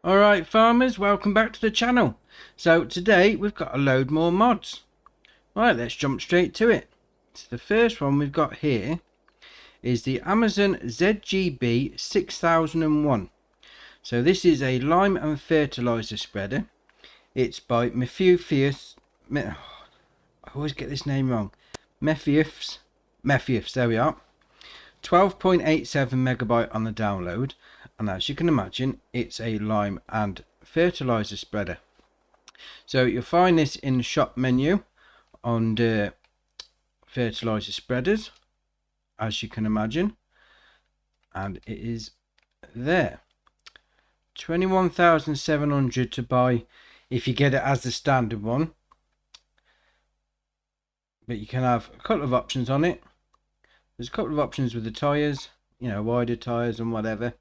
Alright farmers, welcome back to the channel. So today we've got a load more mods. Right, let's jump straight to it. So the first one we've got here is the Amazon ZGB 6001. So this is a lime and fertilizer spreader. It's by Mephius. I always get this name wrong. Mephius, there we are. 12.87 megabyte on the download, and as you can imagine, it's a lime and fertilizer spreader. So you'll find this in the shop menu under fertilizer spreaders, as you can imagine, and it is there. 21,700 to buy if you get it as the standard one, but you can have a couple of options on it. There's a couple of options with the tyres, you know, wider tyres and whatever.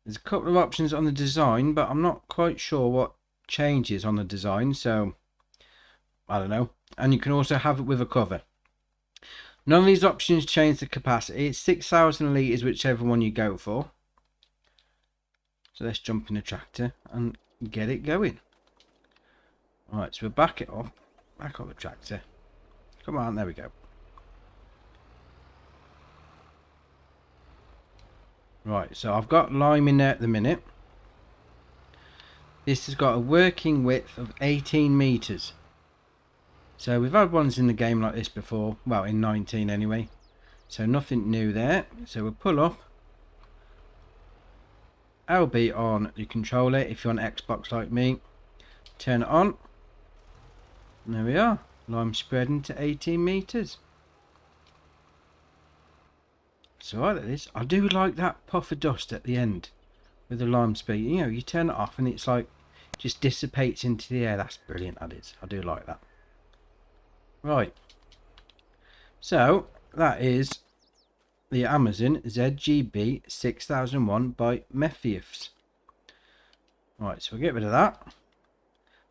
There's a couple of options on the design, but I'm not quite sure what changes on the design, so I don't know. And you can also have it with a cover. None of these options change the capacity. It's 6,000 litres, whichever one you go for. So let's jump in the tractor and get it going. Alright, so we'll back it up. Back up the tractor. Come on, there we go. Right, so I've got lime in there at the minute. This has got a working width of 18 meters. So we've had ones in the game like this before, well in 19 anyway. So nothing new there. So we'll pull up. LB on the controller if you're on Xbox like me. Turn it on. And there we are. Lime spreading to 18 meters. So I like this. I do like that puff of dust at the end with the lime speed. You know, you turn it off and it's like just dissipates into the air. That's brilliant, that is. I do like that. Right. So that is the Amazon ZGB 6001 by Mephius. Right, so we'll get rid of that.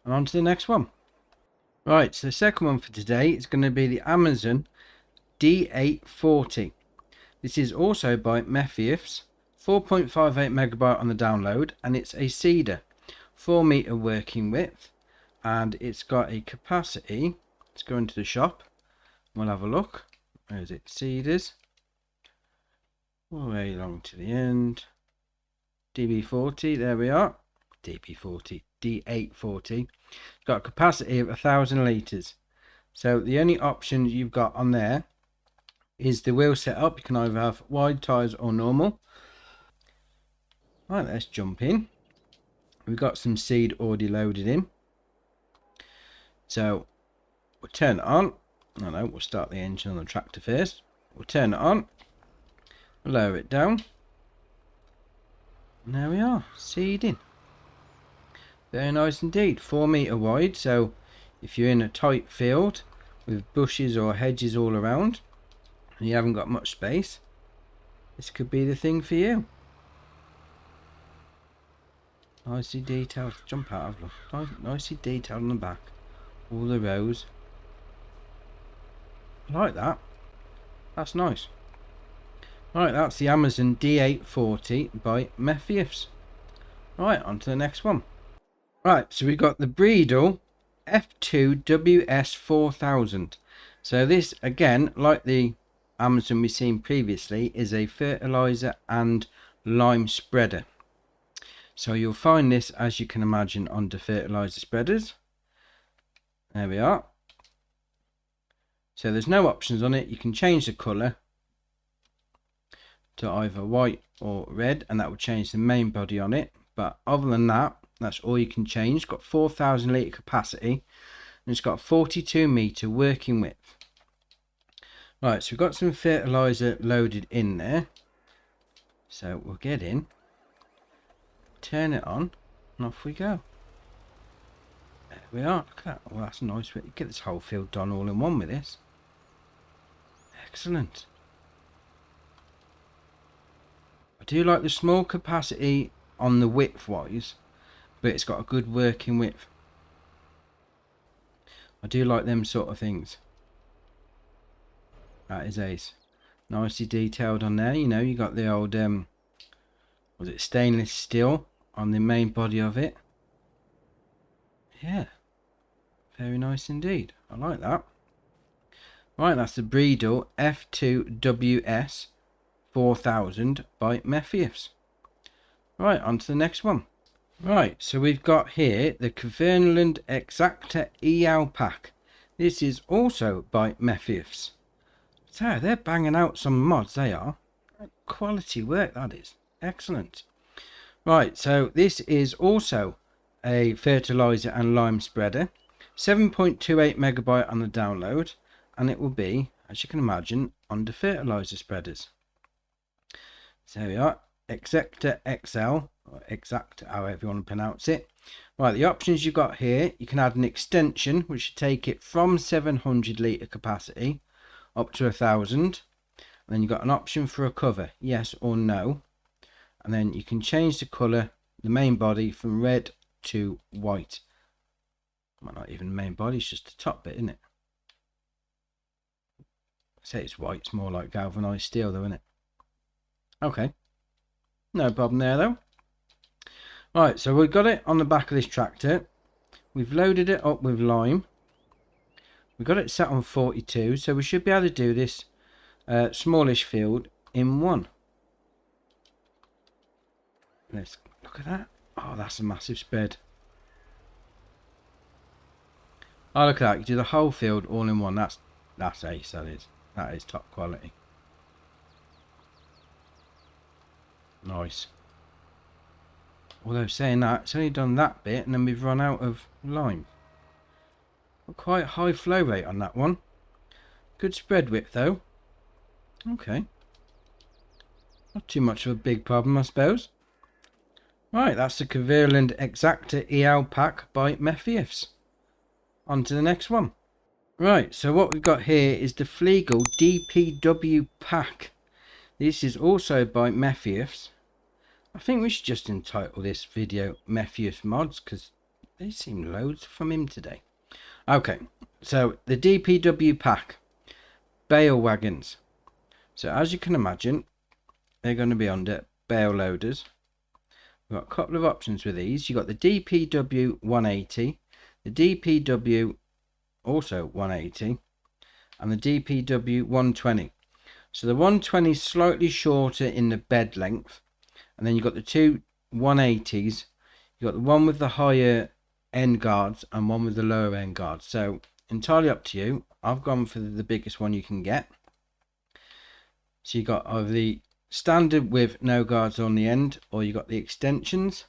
And on to the next one. Right, so the second one for today is going to be the Amazon D840. This is also by Mephius, 4.58 megabyte on the download, and it's a cedar, 4 meter working width, and it's got a capacity. Let's go into the shop. We'll have a look. Where is it? Cedars. All the way along to the end. DB40. There we are. DB40. D840. It's got a capacity of 1,000 litres. So the only options you've got on there is the wheel setup. You can either have wide tyres or normal. Right, let's jump in. We've got some seed already loaded in. So we'll turn it on. We'll start the engine on the tractor first. We'll turn it on. Lower it down. And there we are, seeding. Very nice indeed. 4 meter wide. So if you're in a tight field with bushes or hedges all around, and you haven't got much space, this could be the thing for you. Nicely detailed. Jump out of look. Nicely detailed on the back. All the rows. I like that. That's nice. Right, that's the Amazon D840 by Mephius. Right, on to the next one. Right, so we've got the Breedl FS22 4000. So this, again, like the Amazon we've seen previously, is a fertilizer and lime spreader. So you'll find this, as you can imagine, under fertilizer spreaders. There we are. So there's no options on it. You can change the colour to either white or red, and that will change the main body on it. But other than that, that's all you can change. It's got 4,000 litre capacity, and it's got 42 metre working width. Right, so we've got some fertilizer loaded in there. So we'll get in, turn it on, and off we go. There we are. Look at that. Well, that's a nice way. You get this whole field done all in one with this. Excellent. I do like the small capacity on the width wise, but it's got a good working width. I do like them sort of things. That is ace. Nicely detailed on there. You know, you got the old was it stainless steel on the main body of it. Yeah, very nice indeed. I like that. Right, that's the Breedl F22 4000 by Mephius. Right, on to the next one. Right, so we've got here the Convereland Xacto EL Pack. This is also by Mephius. So they're banging out some mods, they are. Quality work, that is. Excellent. Right, so this is also a fertilizer and lime spreader. 7.28 megabyte on the download, and it will be, as you can imagine, on the fertilizer spreaders. So there we are, Xacto XL, or Xacto, however you want to pronounce it. Right, the options you've got here, you can add an extension, which should take it from 700 litre capacity up to 1000. And then you've got an option for a cover, yes or no. And then you can change the colour, the main body, from red to white. Well, not even the main body, it's just the top bit, isn't it? I say it's white, it's more like galvanised steel though, isn't it? Okay. No problem there though. Right, so we've got it on the back of this tractor. We've loaded it up with lime. We've got it set on 42, so we should be able to do this smallish field in one. Let's look at that. Oh, that's a massive spread. Oh, look at that. You do the whole field all in one. That's ace, that is. That is top quality. Nice. Although saying that, it's only done that bit and then we've run out of lime. Quite high flow rate on that one. Good spread width though. Okay. Not too much of a big problem, I suppose. Right, that's the Convereland Xacto EL Pack by Mephius. On to the next one. Right, so what we've got here is the Fleegal DPW Pack. This is also by Mephius. I think we should just entitle this video Mephius Mods, because they seem loads from him today. Okay, so the DPW Pack. Bale wagons. So as you can imagine, they're going to be under bale loaders. We've got a couple of options with these. You've got the DPW 180, the DPW also 180, and the DPW 120. So the 120 is slightly shorter in the bed length, and then you've got the two 180s. You've got the one with the higher end guards and one with the lower end guards. So entirely up to you. I've gone for the biggest one you can get. So you got either the standard with no guards on the end, or you got the extensions,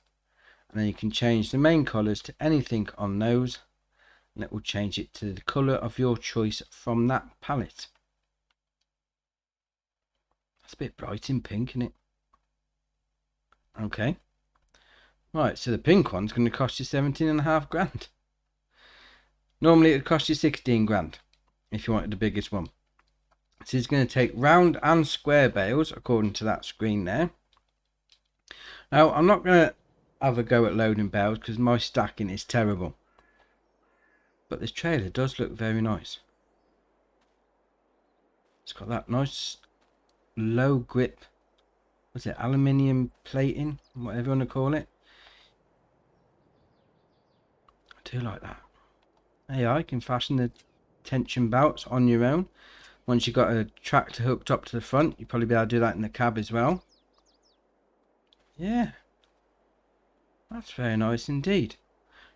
and then you can change the main colours to anything on those, and it will change it to the colour of your choice from that palette. That's a bit bright in pink, isn't it? Okay. Right, so the pink one's going to cost you 17.5 grand. Normally it would cost you 16 grand if you wanted the biggest one. So it's going to take round and square bales according to that screen there. Now I'm not going to have a go at loading bales because my stacking is terrible. But this trailer does look very nice. It's got that nice low grip, what's it, aluminium plating, whatever you want to call it. I do like that. Yeah, you can fasten the tension belts on your own. Once you've got a tractor hooked up to the front, you'll probably be able to do that in the cab as well. Yeah, that's very nice indeed.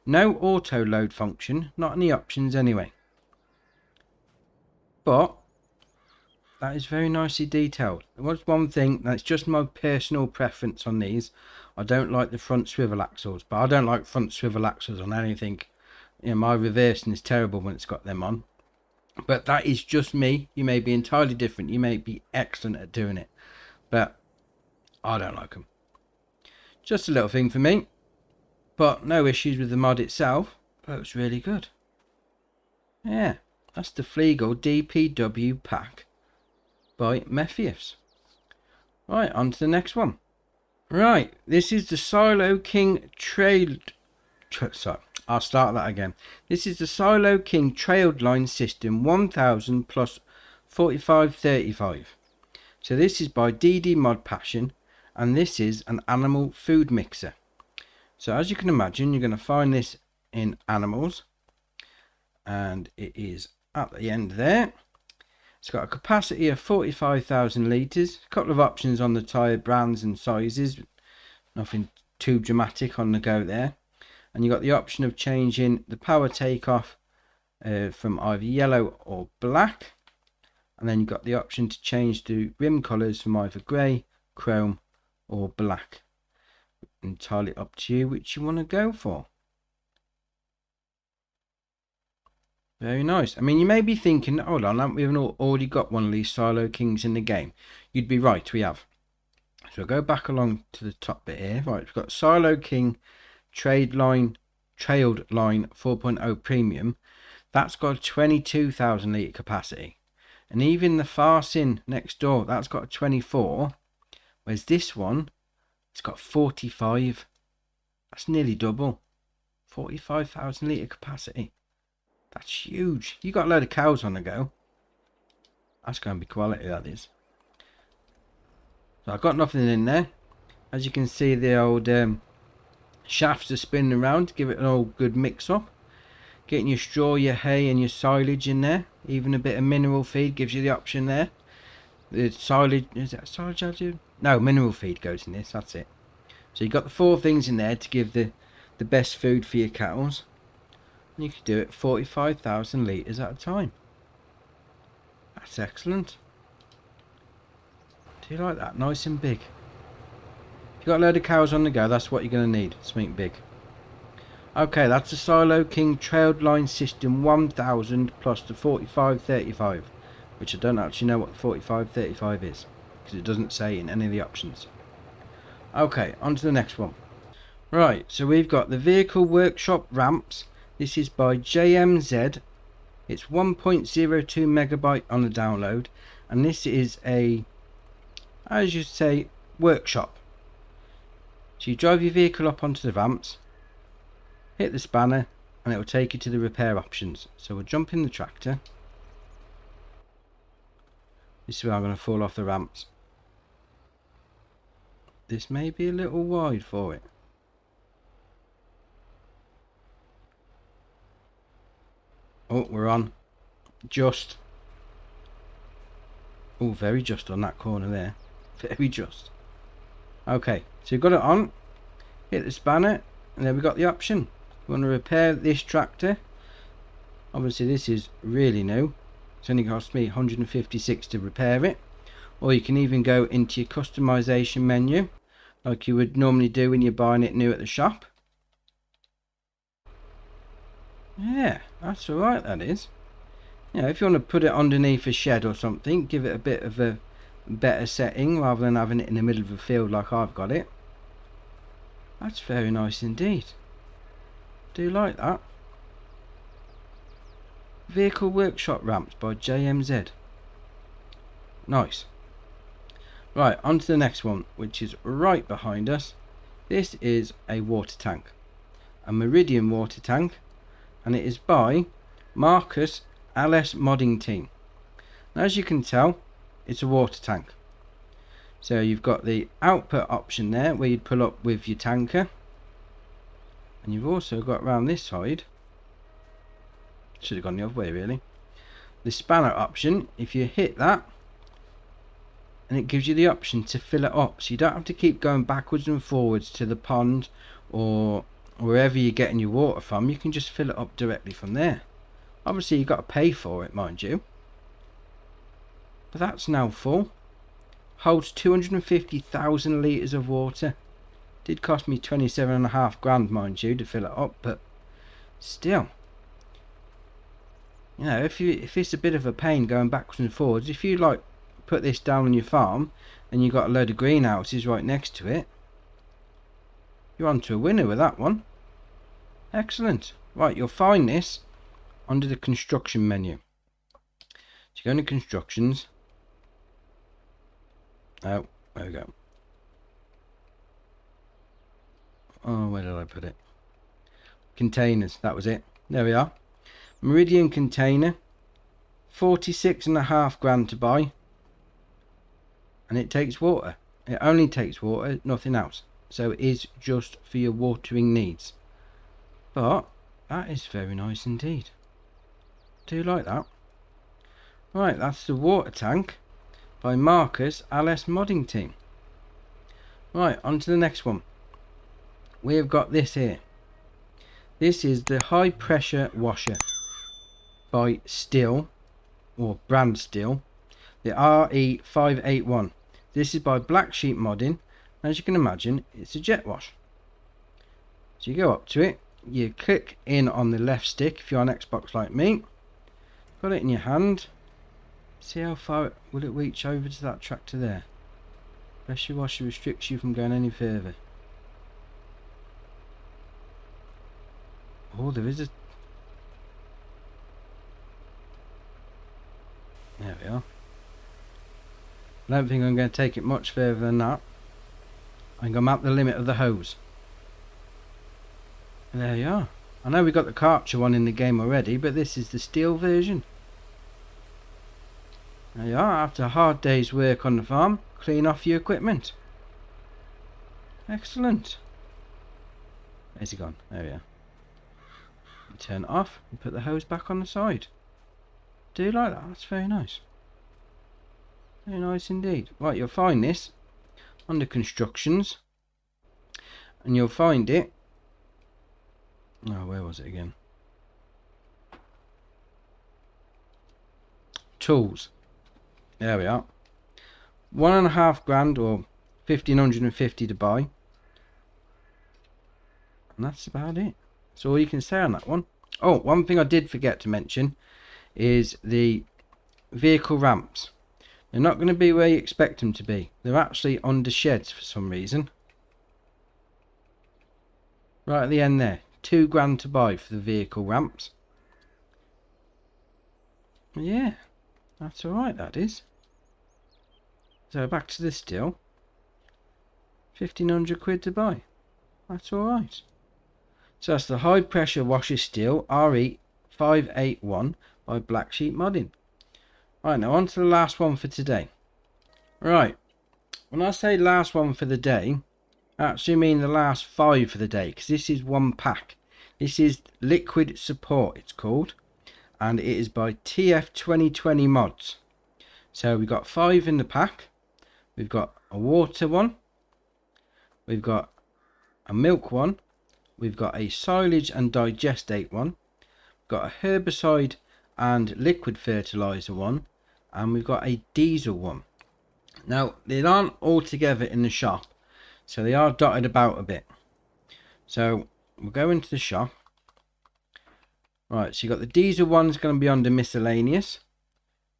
No auto load function, not any options anyway. But that is very nicely detailed. There was one thing, that's just my personal preference on these. I don't like the front swivel axles, but I don't like front swivel axles on anything. You know, my reversing is terrible when it's got them on. But that is just me. You may be entirely different. You may be excellent at doing it. But I don't like them. Just a little thing for me. But no issues with the mod itself. But it was really good. Yeah. That's the Fleegal DPW Pack by Mephius. Right, on to the next one. Right, this is the Silo King Sorry, I'll start that again. This is the Silo King Trailline System 1000 plus 4535. So this is by DD Mod Passion, and this is an animal food mixer. So as you can imagine, you're going to find this in animals, and it is at the end there. It's got a capacity of 45,000 litres, a couple of options on the tyre brands and sizes, nothing too dramatic on the go there. And you've got the option of changing the power takeoff from either yellow or black, and then you've got the option to change the rim colours from either grey, chrome or black. Entirely up to you which you want to go for. Very nice. I mean, you may be thinking, hold on, haven't we already got one of these Silo Kings in the game? You'd be right, we have. So I'll go back along to the top bit here. Right, we've got Silo King Trailline 4.0 Premium. That's got a 22,000 litre capacity. And even the Farsin next door, that's got a 24. Whereas this one, it's got 45. That's nearly double. 45,000 litre capacity. That's huge. You got a load of cows on the go. That's going to be quality, that is. So I've got nothing in there. As you can see, the old shafts are spinning around to give it an old good mix up. Getting your straw, your hay and your silage in there. Even a bit of mineral feed gives you the option there. The silage, is that silage I do? No, mineral feed goes in this, that's it. So you've got the 4 things in there to give the best food for your cows. And you can do it 45,000 litres at a time. That's excellent. Do you like that? Nice and big. If you've got a load of cows on the go, that's what you're going to need. Something big. Okay, that's the Silo King Trailline System 1000 plus the 4535. Which I don't actually know what the 4535 is. Because it doesn't say in any of the options. Okay, on to the next one. Right, so we've got the Vehicle Workshop Ramps. This is by JMZ. It's 1.02 megabyte on the download, and this is a, as you say, workshop. So you drive your vehicle up onto the ramps, hit the spanner, and it will take you to the repair options. So we'll jump in the tractor. This is where I'm going to fall off the ramps. This may be a little wide for it. Oh, we're on. Just. Oh, very just on that corner there. Very just. Okay, so you've got it on. Hit the spanner. And then we've got the option. We want to repair this tractor. Obviously, this is really new. It's only cost me 156 to repair it. Or you can even go into your customization menu, like you would normally do when you're buying it new at the shop. Yeah, that's alright, that is. You know, if you want to put it underneath a shed or something, give it a bit of a better setting rather than having it in the middle of a field like I've got it. That's very nice indeed. Do you like that? Vehicle Workshop Ramps by JMZ. Nice. Right, on to the next one, which is right behind us. This is a water tank. A Meridian water tank. And it is by Marcus LS Modding Team. Now, as you can tell, it's a water tank. So you've got the output option there where you'd pull up with your tanker. And you've also got around this side, should have gone the other way really, the spanner option. If you hit that, and it gives you the option to fill it up. So you don't have to keep going backwards and forwards to the pond or wherever you're getting your water from. You can just fill it up directly from there. Obviously you've got to pay for it, mind you, but that's now full. Holds 250,000 litres of water. Did cost me 27.5 grand, mind you, to fill it up, but still, you know, if it's a bit of a pain going backwards and forwards, if you like put this down on your farm and you've got a load of greenhouses right next to it, you're on to a winner with that one. Excellent. Right, you'll find this under the construction menu. So you go into constructions. Oh, there we go. Oh, where did I put it? Containers, that was it. There we are. Meridian container. 46.5 grand to buy. And it takes water. It only takes water, nothing else. so it is just for your watering needs. But that is very nice indeed. Do you like that? Right, that's the water tank by Marcus LS Modding Team. Right, on to the next one. We have got this here. This is the high pressure washer by Stihl, or brand Stihl, the RE581. This is by Black Sheep Modding. As you can imagine, it's a jet wash. So you go up to it, you click in on the left stick if you're on Xbox like me, got it in your hand. See how far will it reach over to that tractor there. Pressure washer restricts you from going any further. Oh, there is a... There we are. I don't think I'm going to take it much further than that. I'm going to map the limit of the hose. And there you are. I know we got the Karcher one in the game already, but this is the Stihl version. There you are. After a hard day's work on the farm, clean off your equipment. Excellent. Where's he gone? There we are. You turn it off and put the hose back on the side. Do you like that? That's very nice. Very nice indeed. Right, you'll find this under constructions, and you'll find it. Oh, where was it again? Tools. There we are. £1.5 or 1,550 to buy, and that's about it. That's all you can say on that one. Oh, one thing I did forget to mention is the vehicle ramps. They're not going to be where you expect them to be. They're actually under sheds for some reason. Right at the end there. £2 to buy for the vehicle ramps. Yeah, that's alright, that is. So back to the Stihl. 1,500 quid to buy. That's alright. So that's the high pressure washer Stihl RE581 by Black Sheep Modding. Right, now on to the last one for today. Right, when I say last one for the day, I actually mean the last 5 for the day, because this is one pack. This is Liquid Support, it's called, and it is by FS22 mods. So we've got 5 in the pack. We've got a water one, we've got a milk one, we've got a silage and digestate one, we've got a herbicide and liquid fertilizer one, and we've got a diesel one. Now they aren't all together in the shop, so they are dotted about a bit. So we'll go into the shop. Right, so you got the diesel one's going to be under miscellaneous.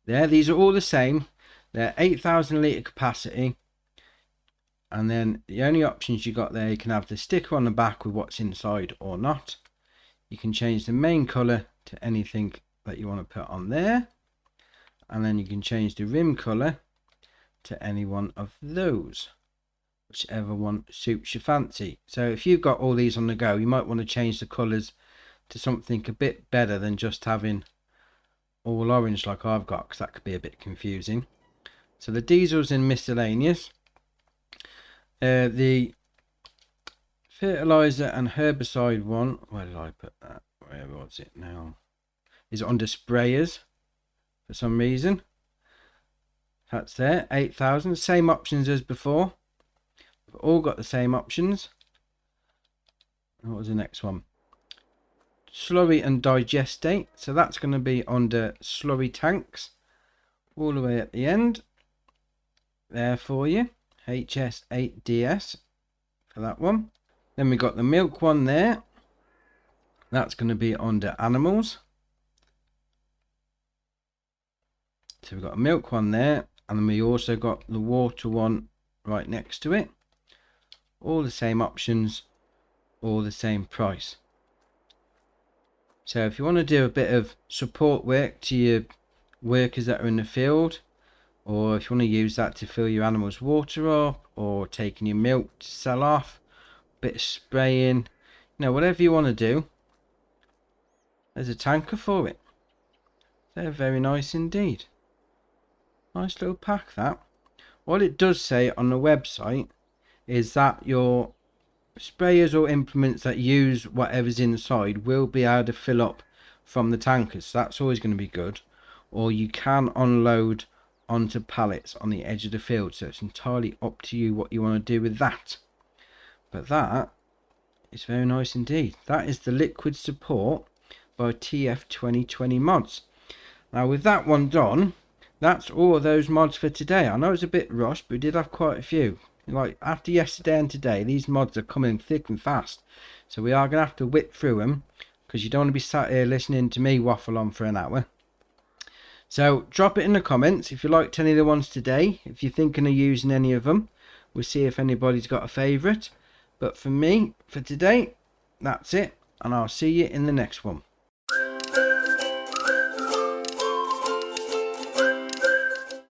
There, these are all the same. They're 8,000 litre capacity, and then the only options you got there, you can have the sticker on the back with what's inside or not. You can change the main colour to anything that you want to put on there, and then you can change the rim colour to any one of those, whichever one suits your fancy. So if you've got all these on the go, you might want to change the colours to something a bit better than just having all orange like I've got, because that could be a bit confusing. So the diesel's in miscellaneous. The fertilizer and herbicide one, where did I put that? Where was it now? Is under sprayers for some reason. That's there, 8,000. Same options as before. We've all got the same options. What was the next one? Slurry and digestate. So that's going to be under slurry tanks. All the way at the end. There for you. HS8DS for that one. Then we got the milk one there. That's going to be under animals. So we've got a milk one there, and then we also got the water one right next to it. All the same options, all the same price. So if you want to do a bit of support work to your workers that are in the field, or if you want to use that to fill your animals' water up, or taking your milk to sell off, a bit of spraying, you know, whatever you want to do, there's a tanker for it. They're very nice indeed. Nice little pack that. What it does say on the website is that your sprayers or implements that use whatever's inside will be able to fill up from the tankers, so that's always going to be good. Or you can unload onto pallets on the edge of the field, so it's entirely up to you what you want to do with that. But that is very nice indeed. That is the liquid support by TF2020 mods. Now with that one done, that's all of those mods for today. I know it's a bit rushed, but we did have quite a few. Like after yesterday and today, these mods are coming thick and fast, so we are going to have to whip through them, because you don't want to be sat here listening to me waffle on for an hour. So drop it in the comments if you liked any of the ones today, if you're thinking of using any of them. We'll see if anybody's got a favourite. But for me, for today, that's it, and I'll see you in the next one.